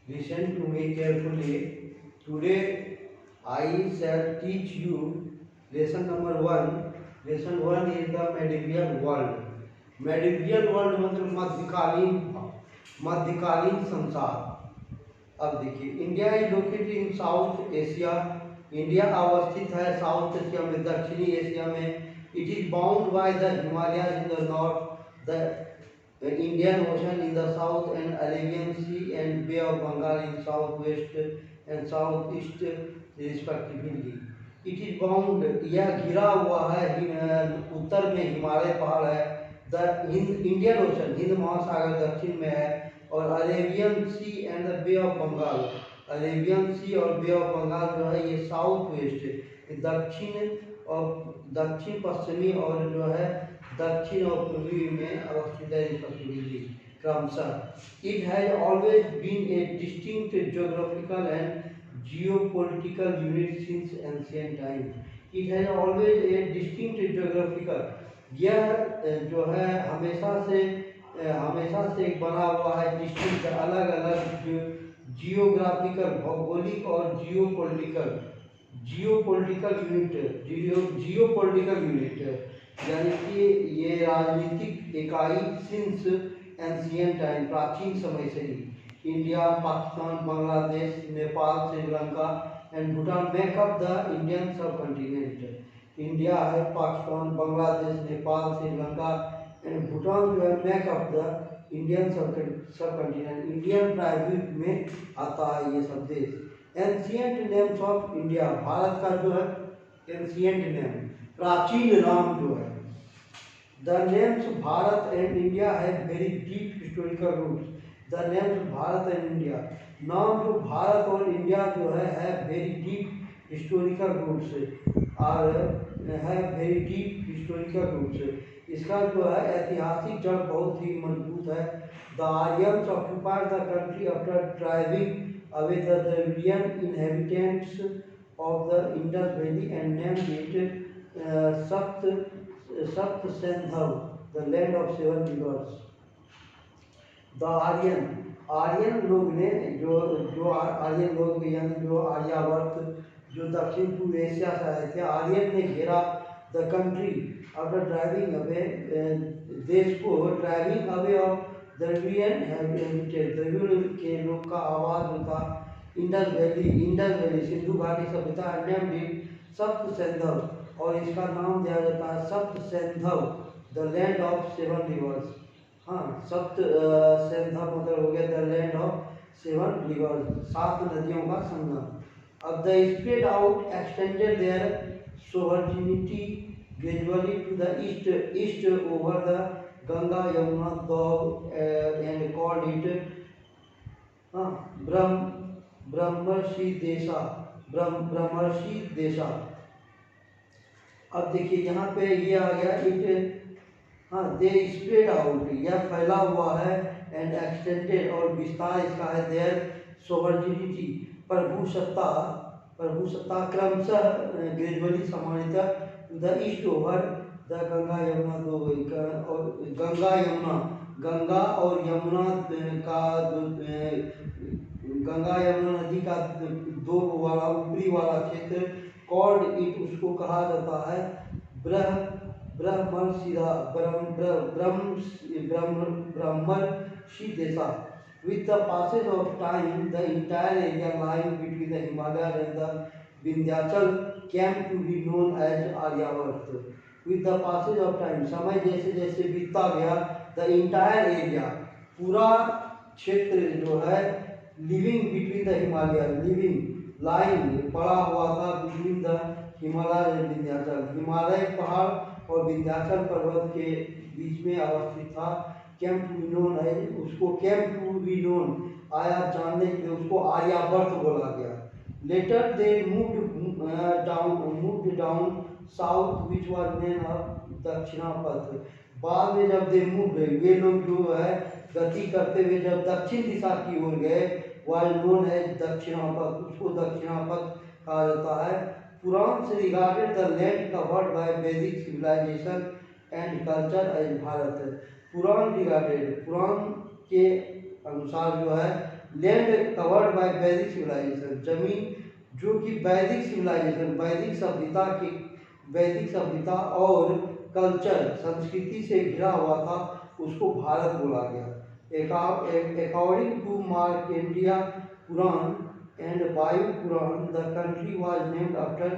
Listen to me carefully. Today I shall teach you lesson number 1. Lesson 1 is the medieval world. medieval world मतलब मध्यकालीन संसार। अब देखिए, India is located in south Asia. India अवस्थित है south Asia में, दक्षिणी एशिया में। It is bound by the Himalaya in the north, the Indian ocean in the south and Arabian sea and bay of Bengal in south west and south east respectively. It is bound, यह घिरा हुआ है, उत्तर में हिमालय पहाड़ है, the Indian ocean Hind महासागर दक्षिण में है, और Arabian sea and the bay of Bengal, Arabian sea और बे ऑफ बंगाल जो है ये साउथ वेस्ट दक्षिण पश्चिमी और जो है दक्षिण और पूर्वी में अवस्थित है रिस्पेक्टिवली क्रमशः। It has always been a distinct geographical and geopolitical unit since ancient time. It has always a distinct geographical, यह जो है हमेशा से एक बना हुआ है डिस्टिंक्ट, अलग अलग जियोग्राफिकल भौगोलिक और जियोपॉलिटिकल यूनिट यानी कि ये राजनीतिक इकाई सिंस एंशिएंट टाइम, प्राचीन समय से ही। India, Pakistan, Bangladesh, Nepal, Sri Lanka and Bhutan make up the Indian subcontinent. India है, पाकिस्तान, बांग्लादेश, नेपाल, श्रीलंका एंड भूटान जो है make up the Indian subcontinent. Indian प्रायद्वीप में आता है ये सब देश। Ancient names of India, Bharat का जो है एंशिएंट नेम, प्राचीन नाम जो है। The names Bharat and India have very deep historical roots. The names Bharat and India, नाम जो भारत और इंडिया जो है वेरी डीप हिस्टोरिकल रूट्स और है वेरी डीप हिस्टोरिकल रूट्स। इसका जो है ऐतिहासिक जड़ बहुत ही मजबूत है। The Aryans occupied the country after driving away the Dravidian inhabitants of the Indus valley and named it Sapta Saindhav, the land of seven rivers. The Aryan लोग ने जो आर्यन लोग यानी जो आर्यावर्त जो दक्षिण पूर्व एशिया से आए थे, आर्यन ने घेरा the country after driving away, देश को driving away off Dravidian habitat, द्रविड़ के लोग का आवाज होता इंडस वैली सिंधु घाटी सभ्यता नेम्ड इट सप्त सेंधव, और इसका नाम दिया जाता है Sapta Saindhav, the land of seven rivers. हाँ, सप्त सेंधव मतलब हो गया the land of seven rivers, 7 नदियों का संगम। अब the spread out extended their sovereignty gradually to the east over the Ganga Yamuna Dog and called it ब्रह्मर्षि देशा। अब देखिए यहाँ पे ये आ गया इट, हाँ, दे स्प्रेड आउट, यह फैला हुआ है, एंड एक्सटेंडेड और विस्तार इसका है, देयर सोवर्निटी प्रभुसत्ता क्रमशः ग्रेजुअली सामान्यतः to the east over the Ganga Yamuna और गंगा और यमुना का गंगा यमुना नदी का दो वाला ऊपरी वाला क्षेत्र कॉल्ड इट, उसको कहा जाता है ब्रह्मर्षि देशा। With the passage of time, the entire area lying between the Himalayas and the Vindhyachal came to be known as Aryavarta. With the passage of time, समय जैसे जैसे बीतता गया, the entire area, पूरा क्षेत्र जो है living between the Himalaya, living line पड़ा हुआ था between the Himalaya and Vindhyachal, Himalaya पहाड़ और विंध्याचल पर्वत के बीच में अवस्थित था। कैम टू बी नोन है, उसको कैम टू बी नोन आया जानने के लिए उसको आर्यावर्त बोला गया। Later they moved down south which was name of Dakshinapatha. बाद में जब दे मूव्ड, वे लोग जो है गति करते हुए जब दक्षिण दिशा की ओर गए, वाज नोन है दक्षिणापथ, उसको दक्षिणापथ कहा जाता है। पुराण से regarded the land covered by Vedic civilization and culture as Bharat. Purana regarded, Purana के अनुसार जो है land covered by Vedic civilization, जमीन जो कि वैदिक सिविलाइजेशन, वैदिक सभ्यता और कल्चर संस्कृति से घिरा हुआ था, उसको भारत बोला गया। According to Markandeya Purana and Vayu Purana, the country was named after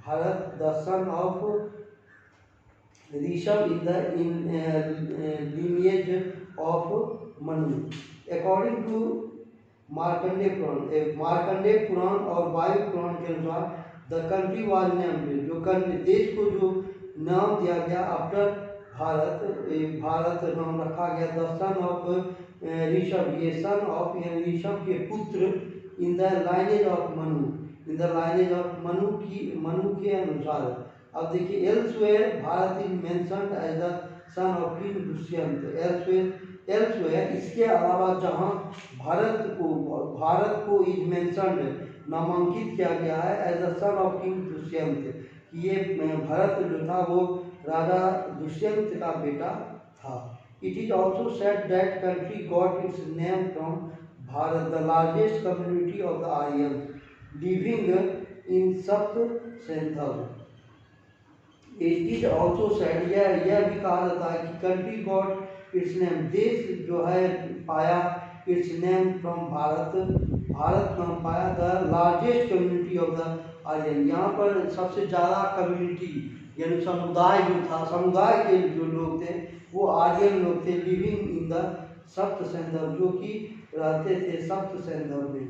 Bharat, the son of Rishabh in lineage of Manu. According to Markandeya Purana और वायु पुराण के अनुसार द कंट्री वाज नेम्ड, जो देश को जो नाम दिया गया आफ्टर भारत, भारत नाम रखा गया। द सन ऑफ ऋषभ, ये सन ऑफ यानी ऋषभ के पुत्र, in the lineage of Manu, in the lineage of Manu के अनुसार। अब देखिए elsewhere Bharat is mentioned as the son of king Dushyant. Elsewhere इसके अलावा जहाँ भारत को इज मेंशन्ड नामांकित किया गया है as the son of king Dushyant, ये भरत जो था वो राजा दुष्यंत का बेटा था। It is also said that country got its name from Bharat, the largest community of the Aryan living in Sapta Saindhav. It is also said, यह भी कहा जाता है कि कंट्री गॉट इट्स नेम, देश जो है पाया its name from Bharat, Bharat नाम पाया। The largest community of the Aryan, यहाँ पर सबसे ज़्यादा कम्युनिटी यानी समुदाय जो था, समुदाय के जो लोग थे वो आर्यन लोग थे, लिविंग इन द सप्त सेंधव, जो कि रहते थे सप्त सेंधव में।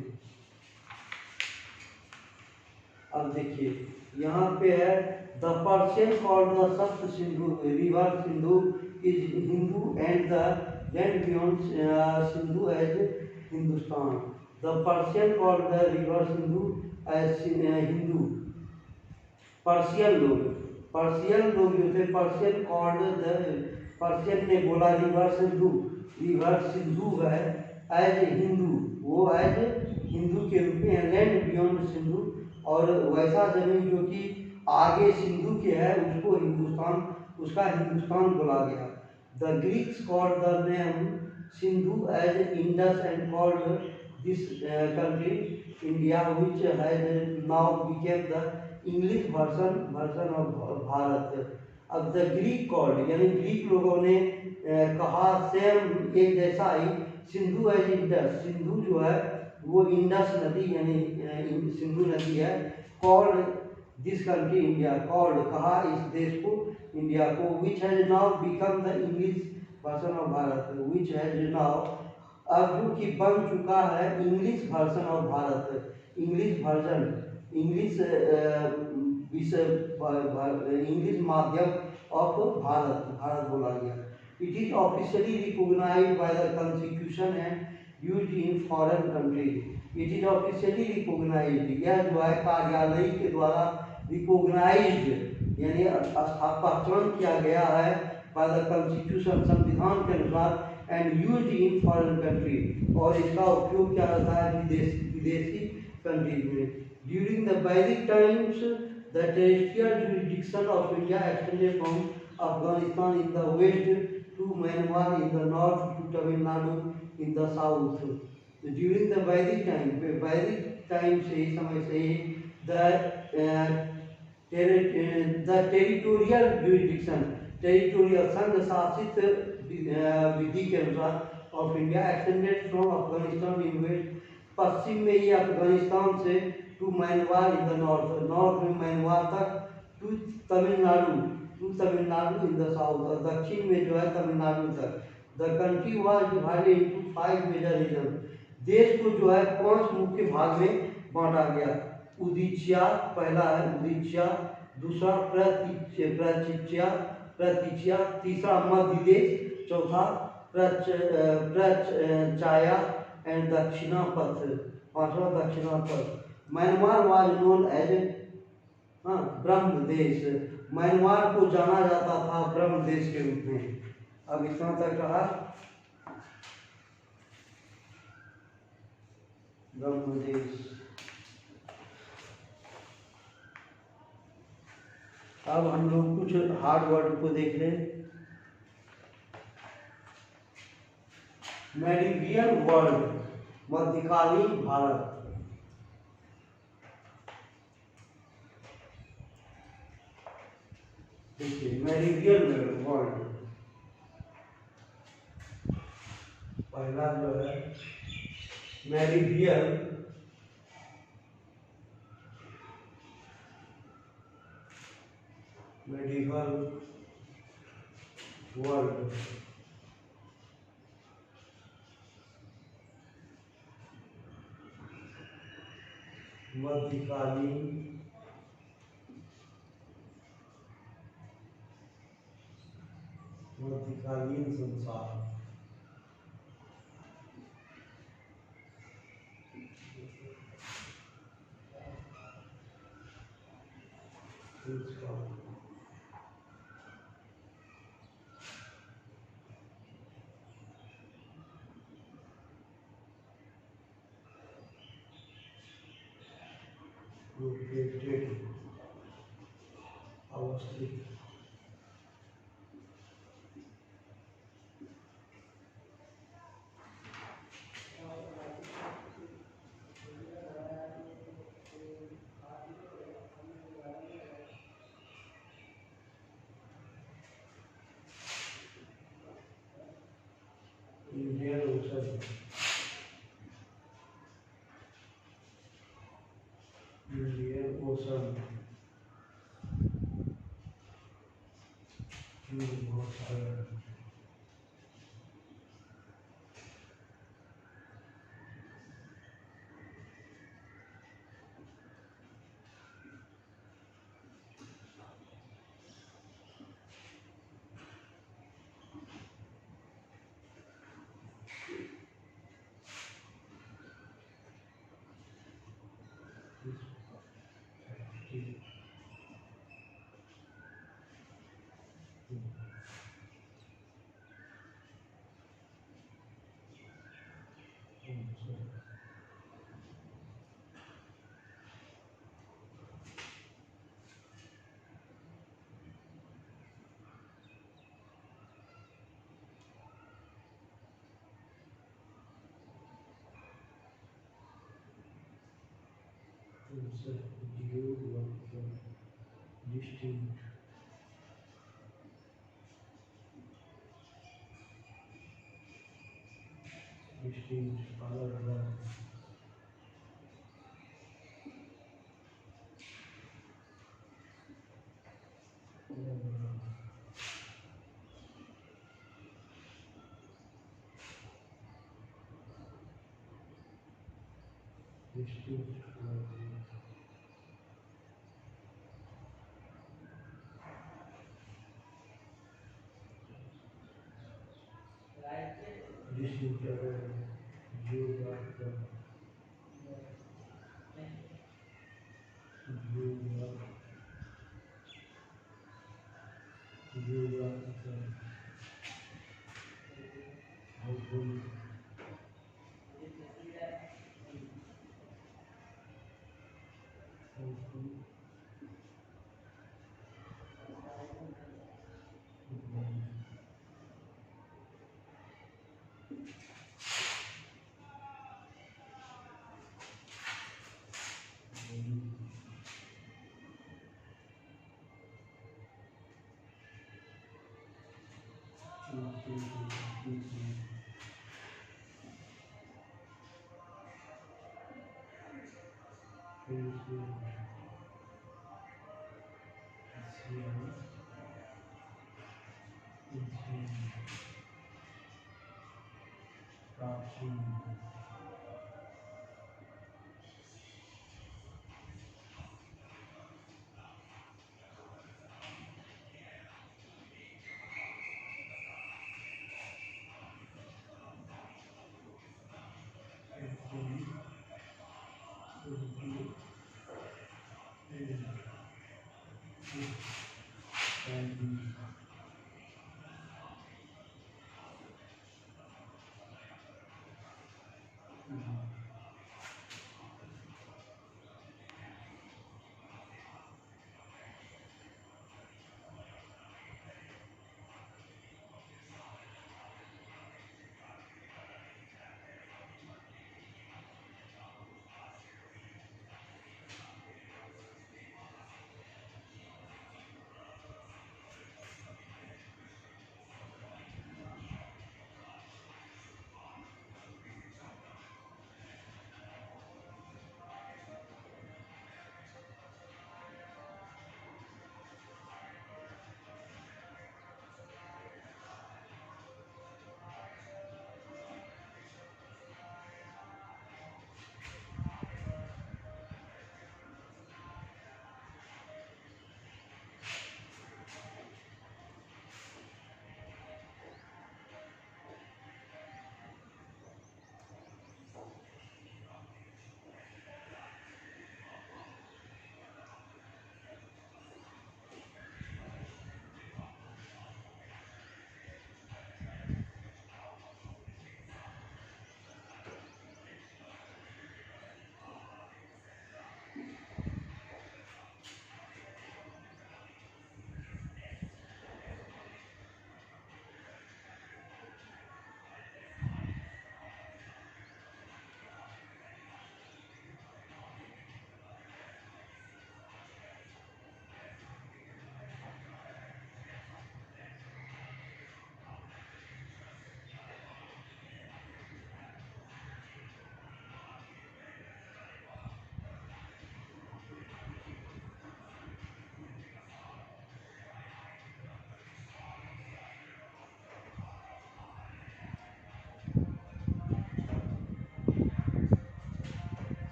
अब देखिए यहाँ पे है the Persian called the Sapta Sindhu, river Sindhu is Hindu and the land beyond Sindhu as Hindustan. The Persian called the river Sindhu as Hindu. Persian लोग जो थे, पर्शियन कॉल्ड द, पर्शियन ने बोला रिवर सिंधु है एज हिंदू, वो एज हिंदू के रूप में, लैंड बियॉन्ड सिंधु, और वैसा जमीन जो कि आगे सिंधु के है उसको हिंदुस्तान, उसका हिंदुस्तान बोला गया। The Greeks called the name Sindhu as Indus and called this country India, which has now became the English version of Bharat. अब द ग्रीक कॉल्ड यानी ग्रीक लोगों ने कहा सेम एक जैसा ही, सिंधु एज इंडस, सिंधु जो है वो इंडस नदी यानी सिंधु नदी है। Called this country India, called कहा इस देश को इंडिया को, which has now become the English version of Bharat, which has now, अब जो कि बन चुका है English version of Bharat, English version, English English माध्यम ऑफ भारत बोला गया। It is officially recognised by the constitution and used in foreign country. It is officially recognised, यह जो है कार्यालय के द्वारा रिकॉग्नाइज्ड यानी पहचान किया गया है बाय द कॉन्स्टिट्यूशन, संविधान के अनुसार, and used in foreign country, और इसका उपयोग किया जाता है विदेशी कंट्रीज में। During the Vedic times the territorial jurisdiction of India extended from Afghanistan in the west to Myanmar in the north to Tamil Nadu in the south. During the Vedic time से ही, समय से ही, द टेरिटोरियल जुरिडिक्शन, टेरिटोरियल संघ शासित विधि के अनुसार of India extended from Afghanistan in west, पश्चिम में ये अफगानिस्तान से to Myanmar in the north, north में म्यांमार तक, to Tamil Nadu in the south, और दक्षिण में जो है तमिलनाडु तक। The country was divided into 5 major region. देश को जो है 5 मुख्य भाग में बांटा गया। उदीचिया, पहला है उदीचिया, दूसरा प्रतीचिया, तीसरा मध्य देश, चौथा प्रचाया एंड दक्षिणा पथ, पांचवा दक्षिणा पथ। म्यांमार वाज नोन एज ब्रह्म देश। म्यांमार को जाना जाता था ब्रह्म देश के रूप में। अब इतना तक रहा ब्रह्म देश। अब हम लोग कुछ हार्ड वर्ड को देख लें। मेडिवियल वर्ल्ड, मध्यकालीन भारत। देखिए मेडिवियल वर्ल्ड, पहला जो है मेडिवियल, मेडिवल वर्ल्ड, मध्यकालीन संसार। अवस्थित Indian ocean, Indian ocean, distinct, अलग अलग, distinct, geographical,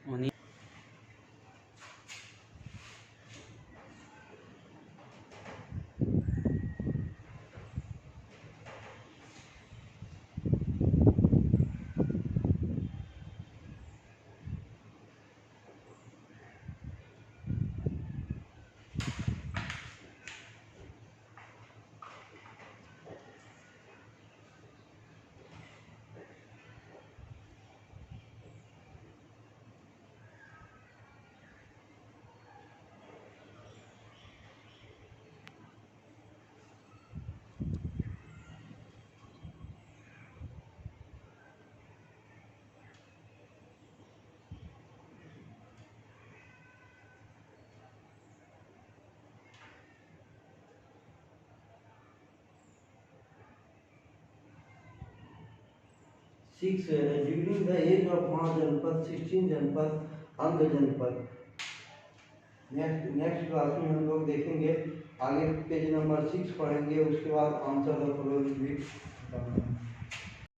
उन्हीं 6 ड्यूरिंग द एज ऑफ महाजनपद 16 जनपद अंग जनपद। नेक्स्ट क्लास में हम लोग देखेंगे, आगे पेज नंबर 6 पढ़ेंगे, उसके बाद आंसर द फॉलोइंग।